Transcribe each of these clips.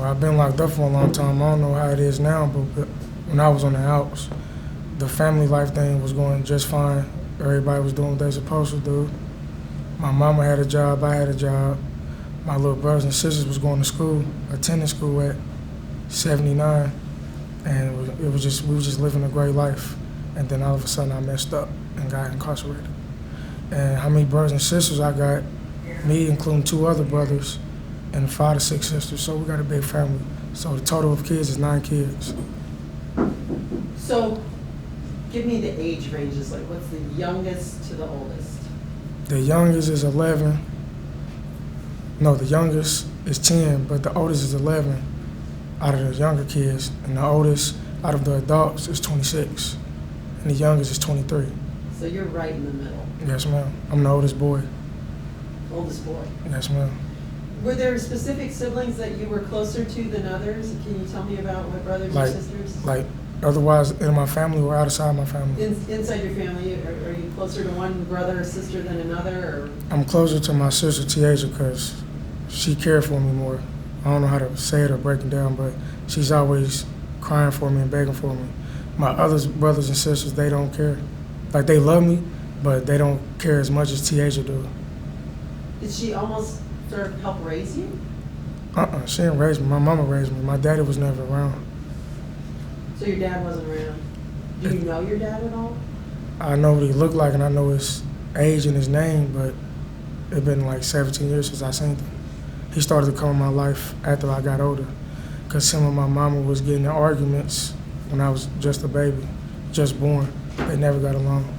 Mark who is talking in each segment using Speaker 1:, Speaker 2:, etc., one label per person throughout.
Speaker 1: Well, I've been locked up for a long time. I don't know how it is now, but when I was on the outs, the family life thing was going just fine. Everybody was doing what they were supposed to do. My mama had a job, I had a job. My little brothers and sisters was going to school, attending school at 79, and we were just living a great life. And then all of a sudden I messed up and got incarcerated. And how many brothers and sisters I got? Me, including 2 other brothers, and 5 to 6 sisters. So we got a big family. So the total of kids is 9 kids.
Speaker 2: So, give me the age ranges. Like, what's the youngest to the oldest?
Speaker 1: The youngest is 11. No, the youngest is 10, but the oldest is 11 out of the younger kids. And the oldest out of the adults is 26. And the youngest is 23.
Speaker 2: So you're right in the middle.
Speaker 1: Yes, ma'am. I'm the oldest boy.
Speaker 2: Oldest boy.
Speaker 1: Yes, ma'am.
Speaker 2: Were there specific siblings that you were closer to than others? Can you tell me about what brothers or sisters?
Speaker 1: Like, otherwise in my family or outside my family?
Speaker 2: Inside your family, are you closer to one brother or sister than another? Or?
Speaker 1: I'm closer to my sister, Tiaja, because she cared for me more. I don't know how to say it or break it down, but she's always crying for me and begging for me. My other brothers and sisters, they don't care. Like, they love me, but they don't care as much as Tiaja do.
Speaker 2: Did she almost sort of help raise you?
Speaker 1: She didn't raise me. My mama raised me. My daddy was never around.
Speaker 2: So your dad wasn't around. Do you know your dad at all?
Speaker 1: I know what he looked like, and I know his age and his name, but it's been like 17 years since I seen him. He started to come in my life after I got older, because him and my mama was getting in arguments when I was just a baby, just born. They never got along.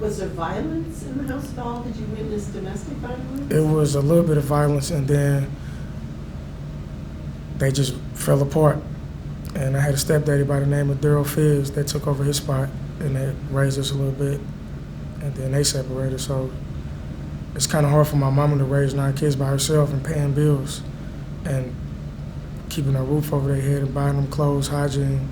Speaker 2: Was there violence in the house at all? Did you witness domestic violence?
Speaker 1: It was a little bit of violence, and then they just fell apart. And I had a stepdaddy by the name of Daryl Fizz that took over his spot, and they raised us a little bit, and then they separated. So it's kind of hard for my mama to raise 9 kids by herself and paying bills and keeping a roof over their head and buying them clothes, hygiene,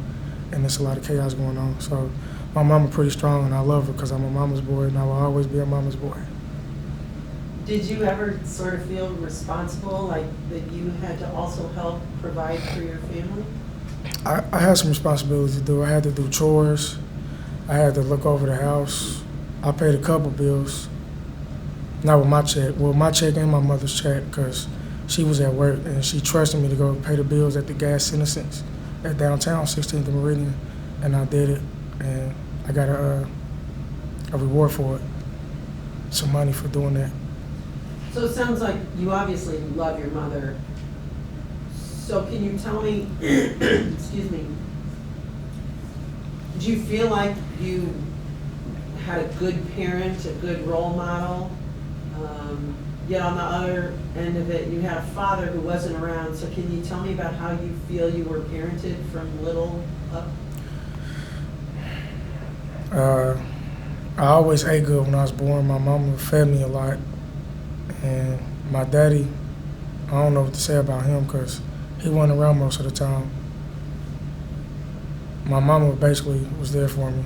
Speaker 1: and there's a lot of chaos going on. So my mama pretty strong, and I love her because I'm a mama's boy, and I will always be a mama's boy.
Speaker 2: Did you ever sort of feel responsible, like that you had to also help provide for your family?
Speaker 1: I had some responsibilities to do. I had to do chores. I had to look over the house. I paid a couple bills. Not with my check. Well, my check and my mother's check, because she was at work and she trusted me to go pay the bills at the gas Innocence at downtown, 16th and Meridian, and I did it, and I got a reward for it, some money for doing that.
Speaker 2: So it sounds like you obviously love your mother. So can you tell me, excuse me, do you feel like you had a good parent, a good role model? Yet on the other end of it, you had a father who wasn't around. So can you tell me about how you feel you were parented from little up?
Speaker 1: I always ate good when I was born. My mama fed me a lot. And my daddy, I don't know what to say about him because he wasn't around most of the time. My mama basically was there for me.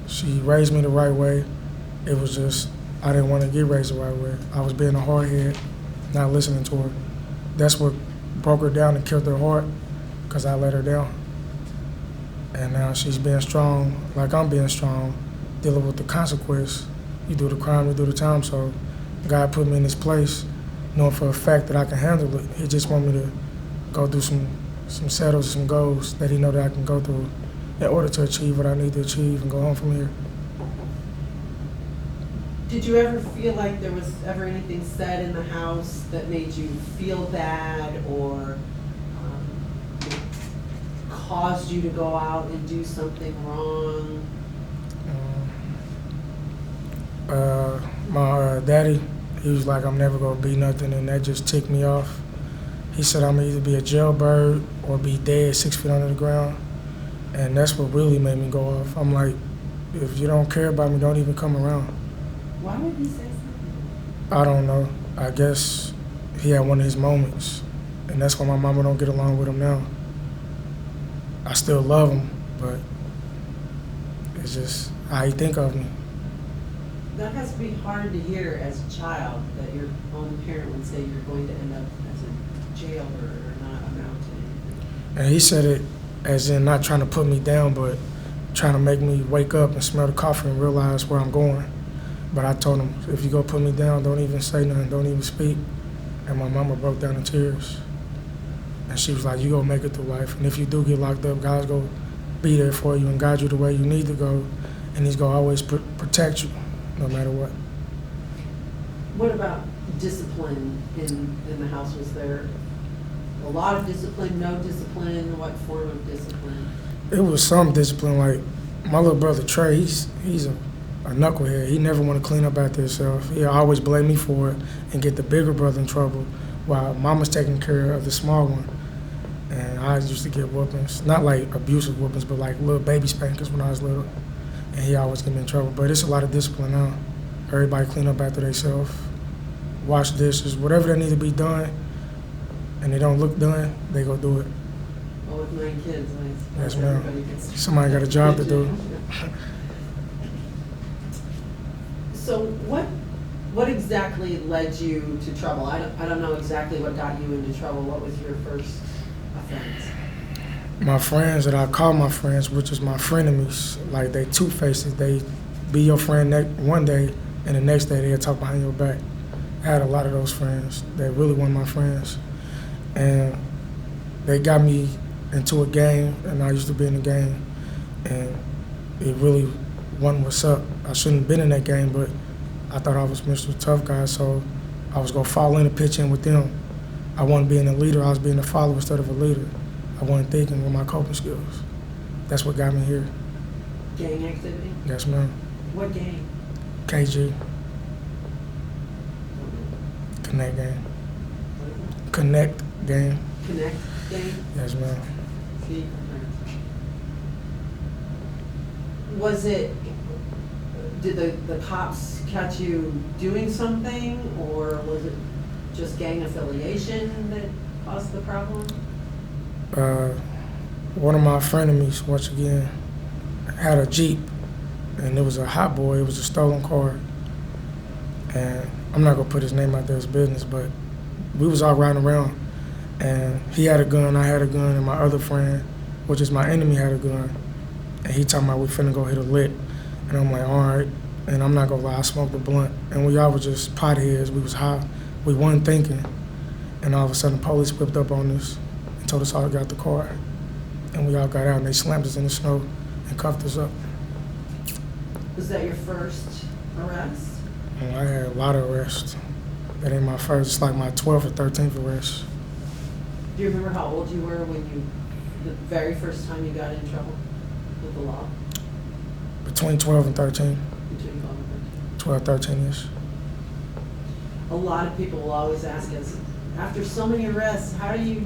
Speaker 1: She raised me the right way. It was just, I didn't want to get raised the right way. I was being a hardhead, not listening to her. That's what broke her down and killed her heart, because I let her down. And now she's being strong, like I'm being strong, dealing with the consequence. You do the crime, you do the time. So God put me in this place, knowing for a fact that I can handle it. He just want me to go do some settles, some goals that he know that I can go through in order to achieve what I need to achieve and go home from here.
Speaker 2: Did you ever feel like there was ever anything said in the house that made you feel bad or caused you to go out and do something wrong?
Speaker 1: My daddy, he was like, I'm never gonna be nothing, and that just ticked me off. He said I'm gonna either be a jailbird or be dead 6 feet under the ground, and that's what really made me go off. I'm like, if you don't care about me, don't even come around.
Speaker 2: Why would he say something?
Speaker 1: I don't know. I guess he had one of his moments, and that's why my mama don't get along with him now. I still love him, but it's just how he think of me.
Speaker 2: That has to be hard to hear as a child, that your own parent would say you're going to end up as a jailbird or not
Speaker 1: And he said it as in not trying to put me down, but trying to make me wake up and smell the coffee and realize where I'm going. But I told him, if you go put me down, don't even say nothing, don't even speak. And my mama broke down in tears. And she was like, you gonna make it through life. And if you do get locked up, God's gonna be there for you and guide you the way you need to go. And he's gonna always protect you, no matter what.
Speaker 2: What about discipline in the house? Was there a lot of discipline, no discipline? What form of discipline?
Speaker 1: It was some discipline. Like my little brother Trey, he's a knucklehead. He never want to clean up after himself. He always blame me for it and get the bigger brother in trouble while mama's taking care of the small one. And I used to get whoopings, not like abusive whoopings, but like little baby spankings when I was little. And he always get me in trouble. But it's a lot of discipline now. Everybody clean up after themselves, wash dishes, whatever that need to be done, and they don't look done, they go do it.
Speaker 2: Well, with 9 kids,
Speaker 1: Yes, ma'am. Somebody got a job to do.
Speaker 2: So what exactly led you to trouble? I don't know exactly what got you into trouble. What was your first offense?
Speaker 1: My friends that I call my friends, which is my frenemies, like they two-faced. They be your friend one day, and the next day they'll talk behind your back. I had a lot of those friends that really weren't my friends. And they got me into a game, and I used to be in the game, and it really wasn't what's up. I shouldn't have been in that game, but I thought I was Mr. Tough Guy, so I was gonna fall in and pitch in with them. I wasn't being a leader, I was being a follower instead of a leader. I wasn't thinking with my coping skills. That's what got me here.
Speaker 2: Gang activity?
Speaker 1: Yes, ma'am.
Speaker 2: What gang?
Speaker 1: KG. Connect game. Connect game.
Speaker 2: Connect gang?
Speaker 1: Yes, ma'am.
Speaker 2: See? Was it, did the cops catch you doing something, or was it just gang affiliation that caused the problem?
Speaker 1: One of my frenemies, once again, had a Jeep, and it was a hot boy. It was a stolen car, and I'm not gonna put his name out there as business, but we was all riding around, and he had a gun, I had a gun, and my other friend, which is my enemy, had a gun, and he talking about we finna go hit a lick, and I'm like, all right, and I'm not gonna lie, I smoked a blunt, and we all was just potheads. We was high, we wasn't thinking, and all of a sudden the police whipped up on us and told us all to get out the car, and we all got out, and they slammed us in the snow and cuffed us up.
Speaker 2: Was that your first arrest?
Speaker 1: And I had a lot of arrests. That ain't my first, it's like my 12th or 13th arrest.
Speaker 2: Do you remember how old you were when the very first time you got in trouble with the law?
Speaker 1: Between 12 and 13.
Speaker 2: Between 12 and
Speaker 1: 12, 13-ish.
Speaker 2: a lot of people will always ask us, after so many arrests, how do you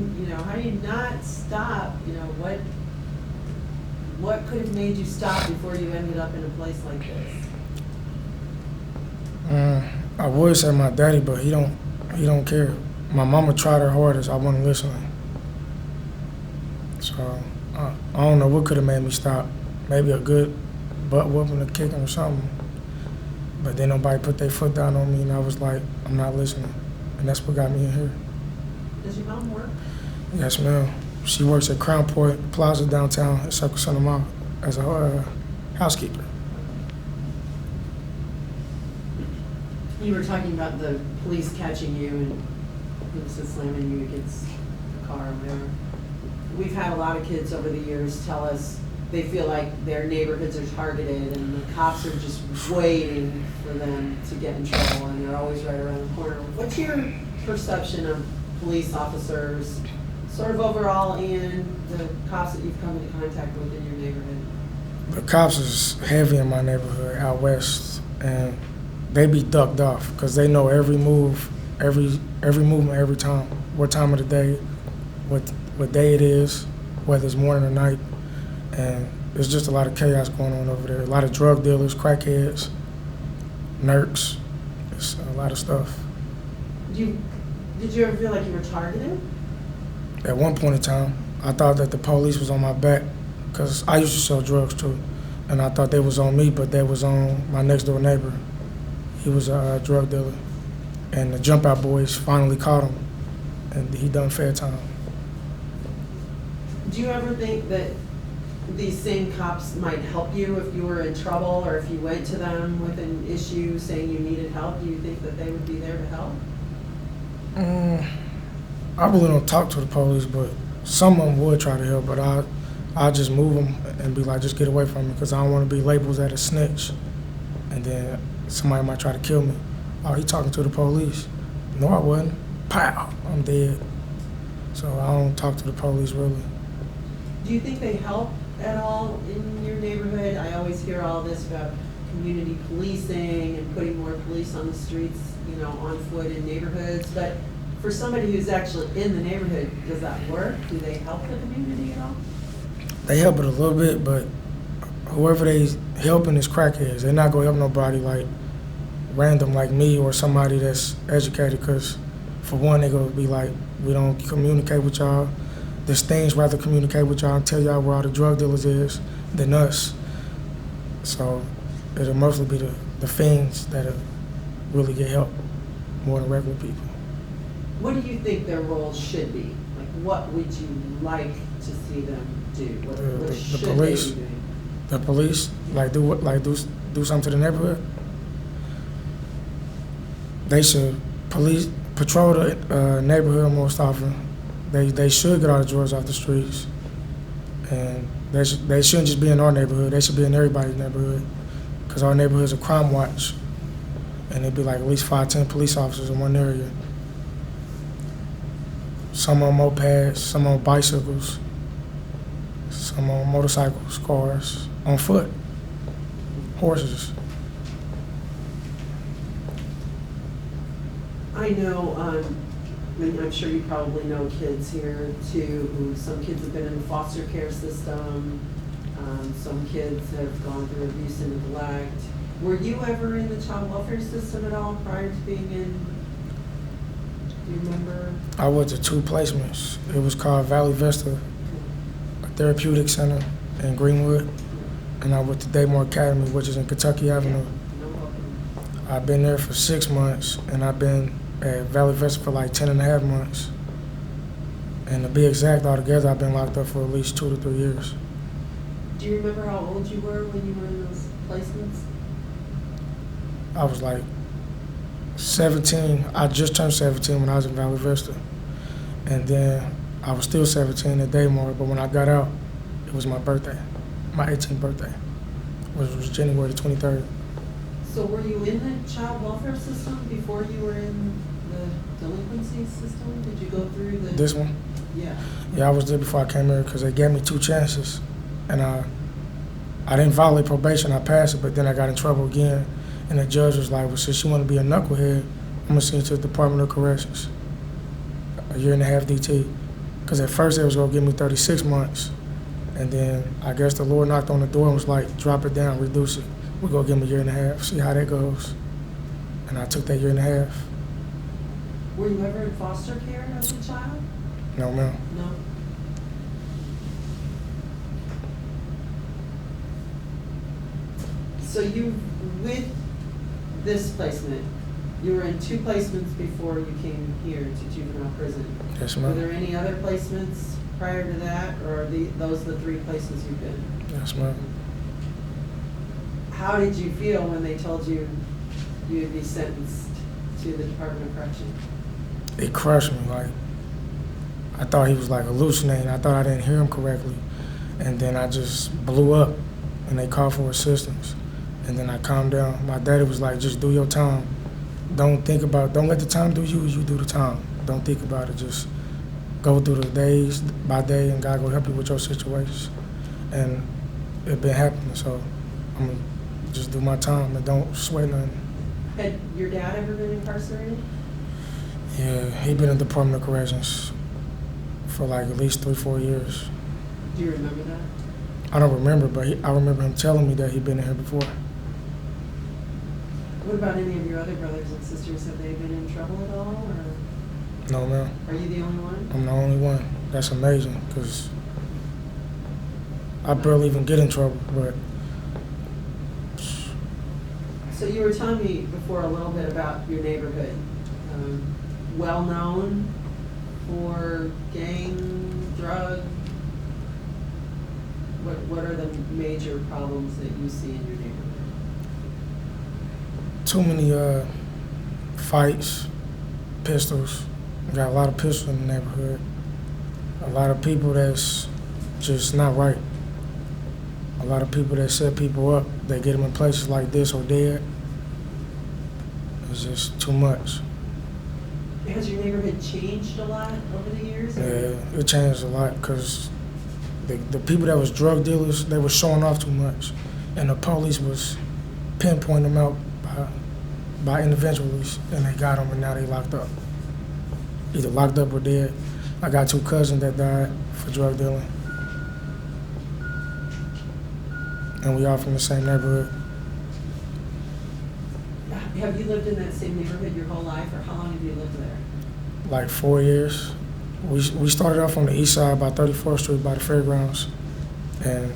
Speaker 2: not stop? What could have made you stop before you ended up in a place like this?
Speaker 1: I would say my daddy, but he don't care. My mama tried her hardest, I wasn't listening. So I don't know what could have made me stop. Maybe a good butt whooping or kicking or something. But then nobody put their foot down on me, and I was like, I'm not listening. And that's what got me in here.
Speaker 2: Does your mom work?
Speaker 1: Yes, ma'am. She works at Crown Point Plaza downtown at Circle Center Mall as a housekeeper.
Speaker 2: You were talking about the police catching you and slamming you against the car or whatever. We've had a lot of kids over the years tell us they feel like their neighborhoods are targeted and the cops are just waiting for them to get in trouble and they're always right around the corner. What's your perception of police officers, sort of overall, and the cops that you've come into contact with in your neighborhood?
Speaker 1: The cops is heavy in my neighborhood out west, and they be ducked off because they know every move, every movement, every time, what time of the day, what day it is, whether it's morning or night. And there's just a lot of chaos going on over there. A lot of drug dealers, crackheads, nerds, it's a lot of stuff.
Speaker 2: Did you ever feel like you were targeted?
Speaker 1: At one point in time, I thought that the police was on my back because I used to sell drugs too. And I thought they was on me, but they was on my next door neighbor. He was a drug dealer. And the jump out boys finally caught him, and he done fair time.
Speaker 2: Do you ever think that these same cops might help you if you were in trouble, or if you went to them with an issue saying you needed help? Do you think that they would be there to help?
Speaker 1: I really don't talk to the police, but some of them would try to help, but I just move them and be like, just get away from me, because I don't want to be labeled as a snitch. And then somebody might try to kill me. Oh, he talking to the police. No, I wasn't. Pow, I'm dead. So I don't talk to the police really.
Speaker 2: Do you think they help at all in your neighborhood? I always hear all this about community policing and putting more police on the streets, you know, on foot in neighborhoods. But for somebody who's actually in the neighborhood, does that work? Do they help the community at all?
Speaker 1: They help it a little bit, but whoever they helping is crackheads. They're not gonna help nobody like random like me or somebody that's educated, because for one, they gonna be like, we don't communicate with y'all. The Stings rather communicate with y'all and tell y'all where all the drug dealers is than us. So it'll mostly be the fiends that'll really get help more than regular people.
Speaker 2: What do you think their roles should be? Like, what would you like to see them do? What should
Speaker 1: the police,
Speaker 2: they be doing?
Speaker 1: The police, like do something to the neighborhood. They should patrol the neighborhood most often. They should get all the drugs off the streets, and they shouldn't just be in our neighborhood. They should be in everybody's neighborhood, because our neighborhood's a crime watch, and it'd be like at least 5-10 police officers in one area. Some on mopeds, some on bicycles, some on motorcycles, cars, on foot, horses.
Speaker 2: I know, I mean, I'm sure you probably know kids here too, who some kids have been in the foster care system, some kids have gone through abuse and neglect. Were you ever in the child welfare system at all prior to being in? Do you remember?
Speaker 1: I went to 2 placements. It was called Valley Vista, a therapeutic center in Greenwood, and I went to Daymore Academy, which is in Kentucky Avenue. I've been there for 6 months, and I've been at Valley Vista for like 10 and a half months. And to be exact, altogether, I've been locked up for at least 2 to 3 years.
Speaker 2: Do you remember how old you were when you were in those placements?
Speaker 1: I was like 17. I just turned 17 when I was in Valley Vista. And then I was still 17 at Daymore, but when I got out, it was my birthday, my 18th birthday, which was January the 23rd.
Speaker 2: So were you in the child welfare system before you were in the delinquency system? Did you go through the?
Speaker 1: This one?
Speaker 2: Yeah.
Speaker 1: Yeah, I was there before I came here because they gave me 2 chances. And I didn't violate probation, I passed it, but then I got in trouble again. And the judge was like, well, since you want to be a knucklehead, I'm going to send you to the Department of Corrections. A 1.5 year DT. Because at first they was going to give me 36 months. And then I guess the Lord knocked on the door and was like, drop it down, reduce it. We're going to give them a 1.5 years, see how that goes. And I took that 1.5 years.
Speaker 2: Were you ever in foster care as a child?
Speaker 1: No, ma'am.
Speaker 2: No. So you, with this placement, you were in 2 placements before you came here to juvenile prison.
Speaker 1: Yes,
Speaker 2: Were
Speaker 1: ma'am.
Speaker 2: there any other placements prior to that, or are those the 3 places you've been?
Speaker 1: Yes, ma'am.
Speaker 2: How did you feel when they told you you would be sentenced to the Department of Corrections?
Speaker 1: It crushed me. Like, I thought he was like hallucinating. I thought I didn't hear him correctly. And then I just blew up and they called for assistance. And then I calmed down. My daddy was like, just do your time. Don't let the time do you, you do the time. Don't think about it, just go through the days by day and God will help you with your situations. And it been happening, so I'm gonna just do my time and don't sweat nothing.
Speaker 2: Had your dad ever been incarcerated?
Speaker 1: Yeah, he been in the Department of Corrections for like at least 3-4 years.
Speaker 2: Do you remember that?
Speaker 1: I don't remember, but I remember him telling me that he'd been in here before.
Speaker 2: What about any of your other brothers and sisters? Have they been in trouble at all, or
Speaker 1: No, ma'am.
Speaker 2: are you the only one?
Speaker 1: I'm the only one. That's amazing, because I barely even get in trouble, but
Speaker 2: So you were telling me before a little bit about your neighborhood. Well known for gang, drug What are the major problems that you see in your neighborhood?
Speaker 1: Too many fights, pistols. We got a lot of pistols in the neighborhood. A lot of people that's just not right. A lot of people that set people up, they get them in places like this or dead. It's just too much.
Speaker 2: Has your neighborhood changed a lot over the years?
Speaker 1: Yeah, it changed a lot because the people that was drug dealers, they were showing off too much. And the police was pinpointing them out by individuals, and they got them, and now they locked up. Either locked up or dead. I got 2 cousins that died for drug dealing. And we all from the same neighborhood.
Speaker 2: Have you lived in that same neighborhood your whole life, or how long have you lived there?
Speaker 1: Like 4 years. We started off on the east side by 34th Street by the fairgrounds, and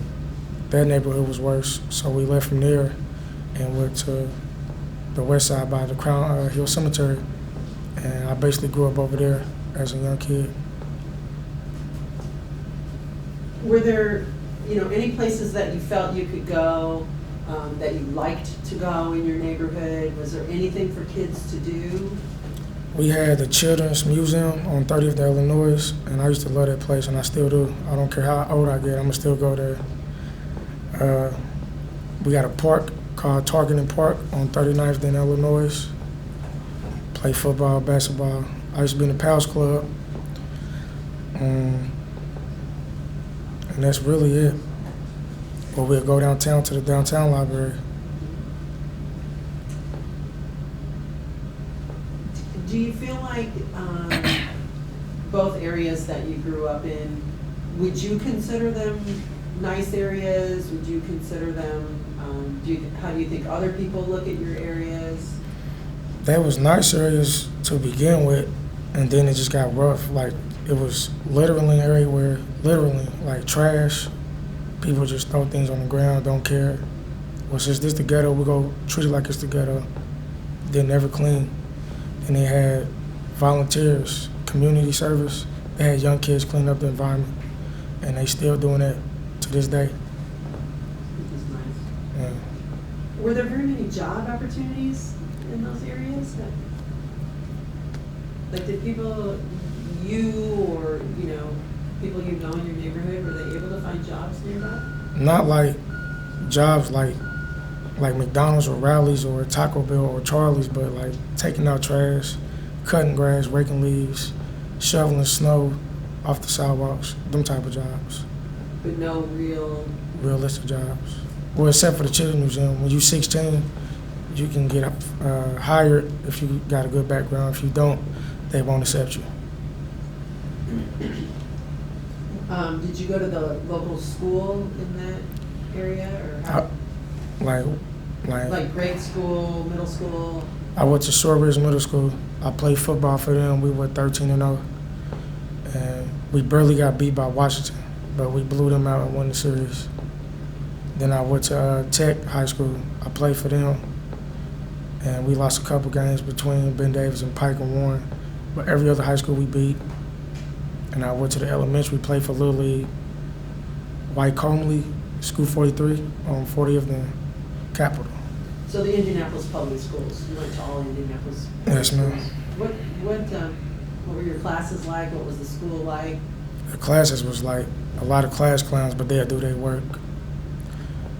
Speaker 1: that neighborhood was worse. So we left from there and went to the west side by the Crown Hill Cemetery, and I basically grew up over there as a young kid.
Speaker 2: Were there, any places that you felt you could go, that you liked to go in your neighborhood? Was there anything for kids to do?
Speaker 1: We had the Children's Museum on 30th Illinois, and I used to love that place, and I still do. I don't care how old I get, I'm gonna still go there. We got a park called Targeting Park on 39th in Illinois. Play football, basketball. I used to be in the Pals Club. And that's really it. Or we'll go downtown to the downtown library.
Speaker 2: Do you feel like both areas that you grew up in, would you consider them nice areas? Would you consider them, how do you think other people look at your areas?
Speaker 1: They was nice areas to begin with, and then it just got rough. Like, it was literally an area where, like trash, people just throw things on the ground, don't care. Well, since this the ghetto, we go treat it like it's the ghetto. They never clean. And they had volunteers, community service. They had young kids clean up the environment, and they still doing that to this day.
Speaker 2: Which is nice.
Speaker 1: Yeah.
Speaker 2: Were there very many job opportunities in those areas? Like, did people, or people you know in your neighborhood, were they able to find jobs nearby?
Speaker 1: Not like jobs like McDonald's or Rally's or Taco Bell or Charlie's, but like taking out trash, cutting grass, raking leaves, shoveling snow off the sidewalks, them type of jobs.
Speaker 2: But no
Speaker 1: realistic jobs. Well, except for the Children's Museum. When you're 16, you can get hired if you got a good background. If you don't, they won't accept you.
Speaker 2: Did you go to the local school in that area, or how?
Speaker 1: Like
Speaker 2: grade school, middle school?
Speaker 1: I went to Shortridge Middle School. I played football for them. We were 13-0, and we barely got beat by Washington, but we blew them out and won the series. Then I went to Tech High School. I played for them, and we lost a couple games between Ben Davis and Pike and Warren, but every other high school we beat. And I went to the elementary, played for Little League, White Comely, School 43 on 40th and Capitol.
Speaker 2: So the Indianapolis Public Schools, you went to all Indianapolis Public
Speaker 1: Yes, ma'am.
Speaker 2: Schools. What were your classes like? What was the school like?
Speaker 1: The classes was like a lot of class clowns, but they'd do their work.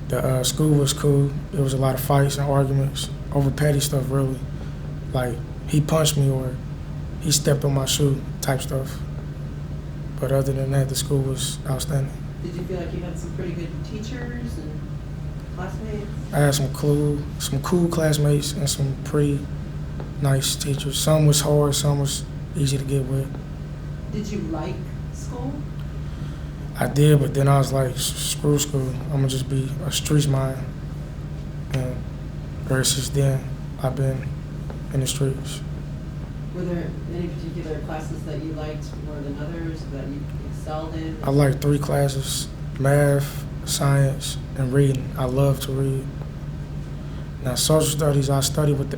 Speaker 1: The school was cool. There was a lot of fights and arguments over petty stuff, really. Like, he punched me or he stepped on my shoe type stuff. But other than that, the school was outstanding.
Speaker 2: Did you feel like you had some pretty good teachers and classmates?
Speaker 1: I had some cool classmates and some pretty nice teachers. Some was hard, some was easy to get with.
Speaker 2: Did you like school?
Speaker 1: I did, but then I was like, screw school. I'm gonna just be a streets mind. And ever since then, I've been in the streets.
Speaker 2: Were there any particular classes that you liked more than others, that you excelled in?
Speaker 1: I like 3 classes: math, science, and reading. I love to read. Now, social studies, I struggled with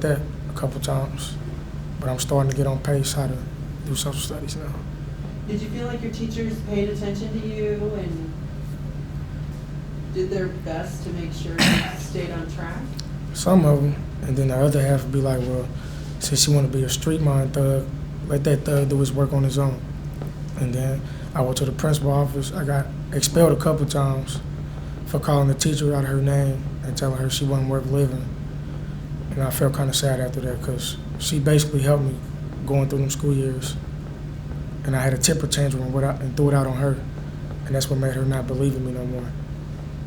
Speaker 1: that a couple times, but I'm starting to get on pace how to do social studies now.
Speaker 2: Did you feel like your teachers paid attention to you and did their best to make sure you stayed on track?
Speaker 1: Some of them, and then the other half would be like, well, since you want to be a street mind thug, let that thug do his work on his own. And then I went to the principal office. I got expelled a couple times for calling the teacher out of her name and telling her she wasn't worth living. And I felt kind of sad after that because she basically helped me going through them school years. And I had a temper tantrum and threw it out on her. And that's what made her not believe in me no more.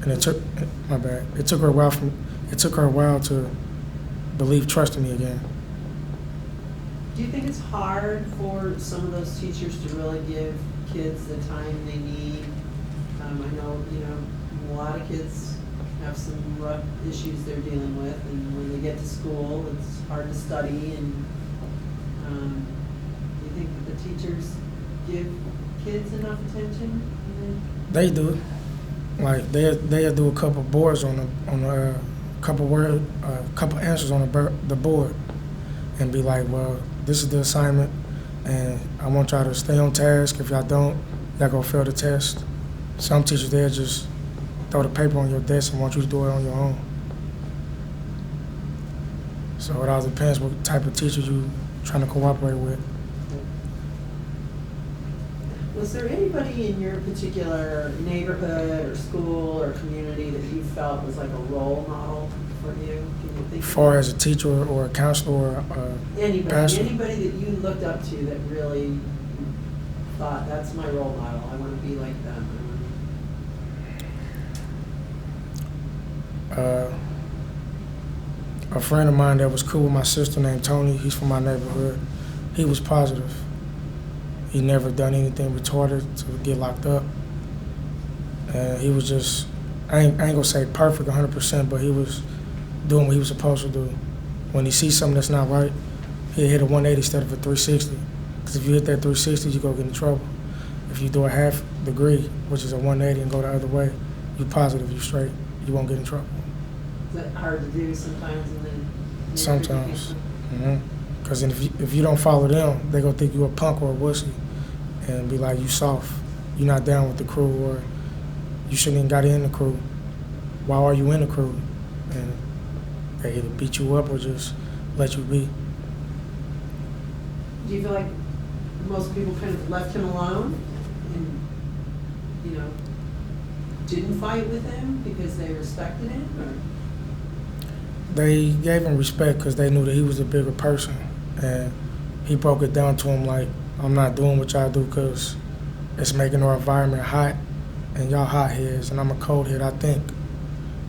Speaker 1: And it took, my bad, it took her a while to trust in me again.
Speaker 2: Do you think it's hard for some of those teachers to really give kids the time they need? I know, a lot of kids have some rough issues they're dealing with, and when they get to school, it's hard to study, and do you think that the teachers give kids enough attention?
Speaker 1: They do. Like they'll do a couple boards on a couple answers on the board, and be like, well, this is the assignment, and I want y'all to stay on task. If y'all don't, y'all gonna fail the test. Some teachers, they'll just throw the paper on your desk and want you to do it on your own. So it all depends what type of teacher you trying to cooperate with.
Speaker 2: Was there anybody in your particular neighborhood or school or community that you felt was like a role model for you? Can you think
Speaker 1: As far as a teacher or a counselor or a pastor?
Speaker 2: Anybody that you looked up to that really thought, that's my role model, I want to be like them?
Speaker 1: A friend of mine that was cool with my sister named Tony, he's from my neighborhood. He was positive. He never done anything retarded to get locked up. And he was just, I ain't gonna say perfect 100%, but he was doing what he was supposed to do. When he sees something that's not right, he'll hit a 180 instead of a 360. Because if you hit that 360, you go get in trouble. If you do a half degree, which is a 180, and go the other way, you positive, you straight, you won't get in trouble.
Speaker 2: Is that hard to do sometimes?
Speaker 1: Sometimes. Because if you don't follow them, they gonna think you a punk or a wussy and be like, you soft, you not down with the crew, or you shouldn't even got in the crew. Why are you in the crew? And they either beat you up or just let you be.
Speaker 2: Do you feel like most people kind of left him alone and, didn't fight with him because they respected him? Or?
Speaker 1: They gave him respect because they knew that he was a bigger person. And he broke it down to him like, I'm not doing what y'all do because it's making our environment hot and y'all hot heads and I'm a cold head, I think.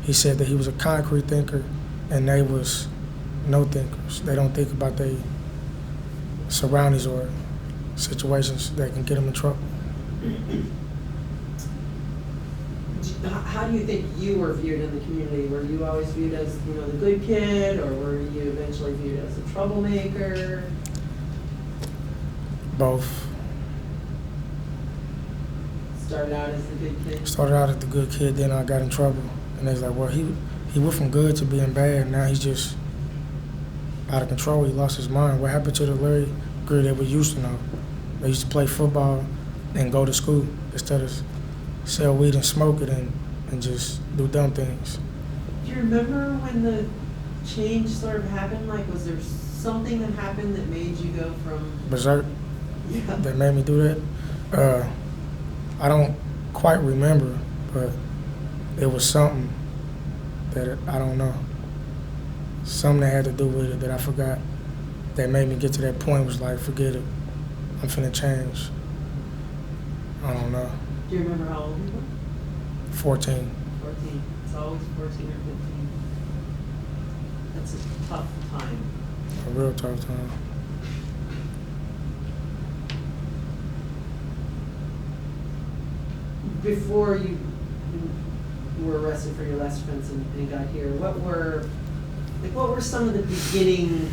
Speaker 1: He said that he was a concrete thinker and they was no thinkers. They don't think about their surroundings or situations that can get them in trouble.
Speaker 2: How do you think you were viewed in the community? Were you always viewed as, the good kid, or were you eventually viewed as a troublemaker?
Speaker 1: Both.
Speaker 2: Started out as the good kid?
Speaker 1: Started out as the good kid, then I got in trouble. And they was like, well, he went from good to being bad, now he's just out of control, he lost his mind. What happened to the Larry Greer that we used to know? They used to play football and go to school instead of sell weed and smoke it and just do dumb things.
Speaker 2: Do you remember when the change sort of happened? Like, was there something that happened that made you go from...
Speaker 1: Berserk?
Speaker 2: Yeah.
Speaker 1: That made me do that? I don't quite remember, but it was something that I don't know. Something that had to do with it that I forgot that made me get to that point was like, forget it. I'm finna change. I don't know.
Speaker 2: Do you remember how old you were?
Speaker 1: 14.
Speaker 2: 14. It's always 14 or 15. That's a tough time.
Speaker 1: A real tough time.
Speaker 2: Before you were arrested for your last offense and got here, what were some of the beginning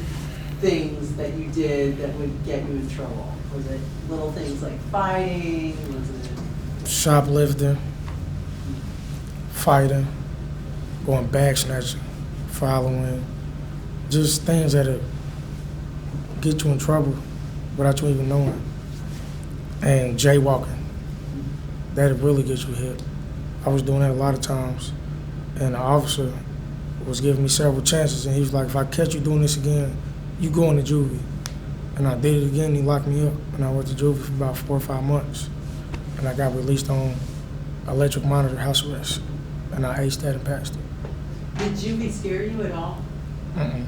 Speaker 2: things that you did that would get you in trouble? Was it little things like fighting? Was it
Speaker 1: Shoplifting, fighting, going bag snatching, following, just things that get you in trouble without you even knowing. and jaywalking. That'll really get you hit. I was doing that a lot of times, and the officer was giving me several chances, and he was like, if I catch you doing this again, you go into juvie. And I did it again, he locked me up, and I went to juvie for about 4 or 5 months, and I got released on electric monitor house arrest, and I aced that and passed it.
Speaker 2: Did juvie scare you at all?
Speaker 1: Mm-mm.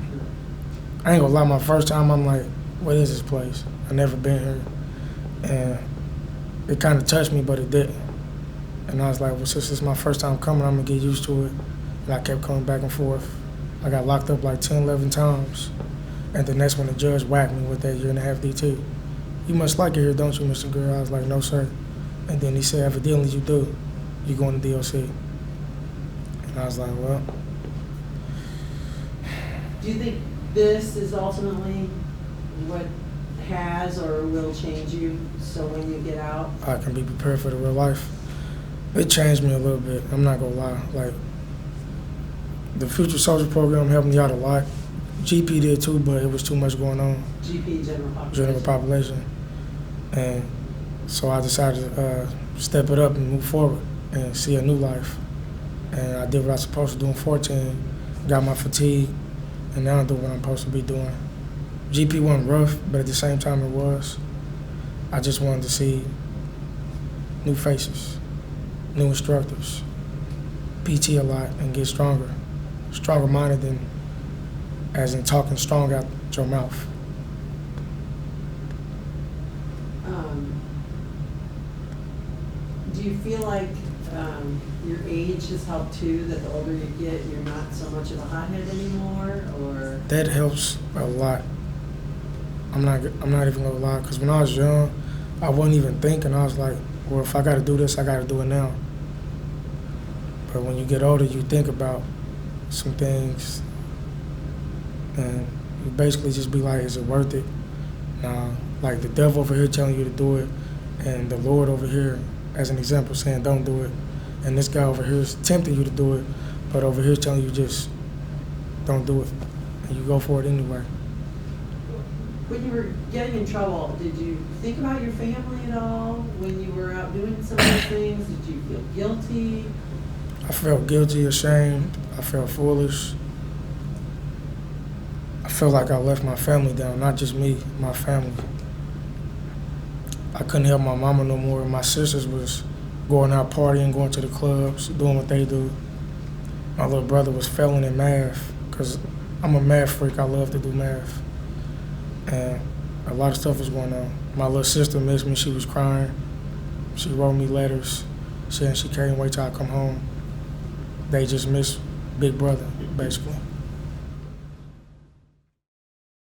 Speaker 1: I ain't gonna lie, my first time, I'm like, what is this place? I never been here, and it kind of touched me, but it didn't. And I was like, well, since it's my first time coming, I'm gonna get used to it. And I kept coming back and forth. I got locked up like 10, 11 times. And then that's when the judge whacked me with that 1.5 DT. You must like it here, don't you, Mr. Greer? I was like, no, sir. And then he said, evidently you do. You going to DLC. And I was like, well.
Speaker 2: Do you think this is ultimately what has or will change you so when you get out?
Speaker 1: I can be prepared for the real life. It changed me a little bit, I'm not gonna lie. Like, the Future Soldier program helped me out a lot. GP did too, but it was too much going on.
Speaker 2: GP, general population.
Speaker 1: General population. And so I decided to step it up and move forward and see a new life. And I did what I was supposed to do in 14, got my fatigue, and now I'm doing what I'm supposed to be doing. GP wasn't rough, but at the same time it was. I just wanted to see new faces, new instructors, PT a lot, and get stronger. Stronger minded than as in talking strong out your mouth.
Speaker 2: Do you feel like your age has helped too, that the older you get, you're not so much of a hothead anymore, or?
Speaker 1: That helps a lot. I'm not even gonna lie, because when I was young, I wasn't even thinking. I was like, well, if I gotta do this, I gotta do it now. But when you get older, you think about some things, and you basically just be like, is it worth it? Nah, like the devil over here telling you to do it, and the Lord over here, as an example, saying don't do it. And this guy over here is tempting you to do it, but over here is telling you just don't do it. And you go for it anyway.
Speaker 2: When you were getting in trouble, did you think about your family at all when you were out doing some of those things? Did you feel guilty?
Speaker 1: I felt guilty, ashamed. I felt foolish. I felt like I left my family down, not just me, my family. I couldn't help my mama no more. My sisters was going out partying, going to the clubs, doing what they do. My little brother was failing in math, because I'm a math freak. I love to do math. And a lot of stuff was going on. My little sister missed me. She was crying. She wrote me letters saying she can't wait till I come home. They just miss Big Brother, basically.